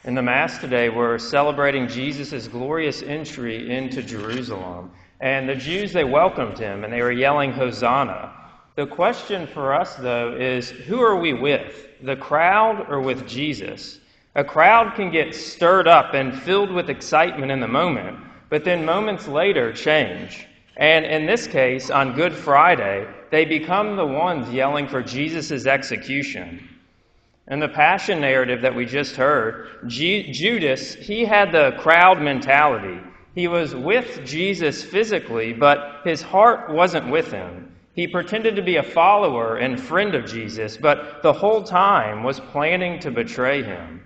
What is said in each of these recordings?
In the Mass today, we're celebrating Jesus' glorious entry into Jerusalem. And the Jews, they welcomed him, and they were yelling, Hosanna. The question for us, though, is who are we with, the crowd or with Jesus? A crowd can get stirred up and filled with excitement in the moment, but then moments later change. And in this case, on Good Friday, they become the ones yelling for Jesus' execution. In the Passion narrative that we just heard, Judas, he had the crowd mentality. He was with Jesus physically, but his heart wasn't with him. He pretended to be a follower and friend of Jesus, but the whole time was planning to betray him.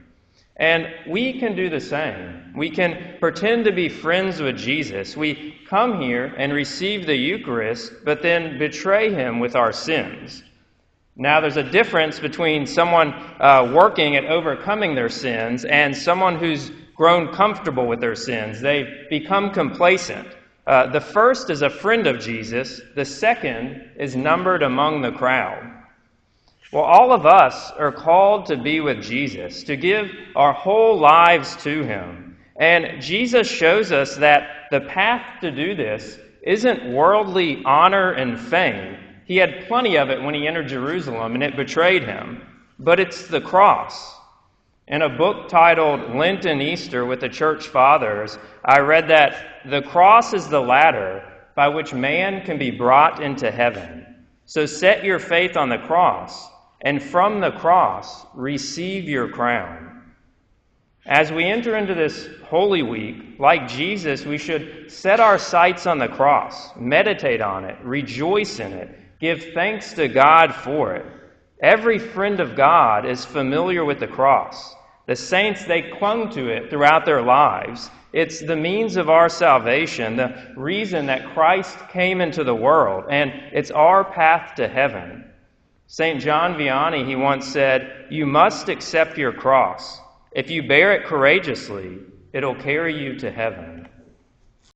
And we can do the same. We can pretend to be friends with Jesus. We come here and receive the Eucharist, but then betray him with our sins. Now, there's a difference between someone working at overcoming their sins and someone who's grown comfortable with their sins. They become complacent. The first is a friend of Jesus. The second is numbered among the crowd. Well, all of us are called to be with Jesus, to give our whole lives to him. And Jesus shows us that the path to do this isn't worldly honor and fame. He had plenty of it when he entered Jerusalem, and it betrayed him. But it's the cross. In a book titled Lent and Easter with the Church Fathers, I read that the cross is the ladder by which man can be brought into heaven. So set your faith on the cross, and from the cross, receive your crown. As we enter into this Holy Week, like Jesus, we should set our sights on the cross, meditate on it, rejoice in it, give thanks to God for it. Every friend of God is familiar with the cross. The saints, they clung to it throughout their lives. It's the means of our salvation, the reason that Christ came into the world, and it's our path to heaven. St. John Vianney, he once said, "You must accept your cross. If you bear it courageously, it'll carry you to heaven."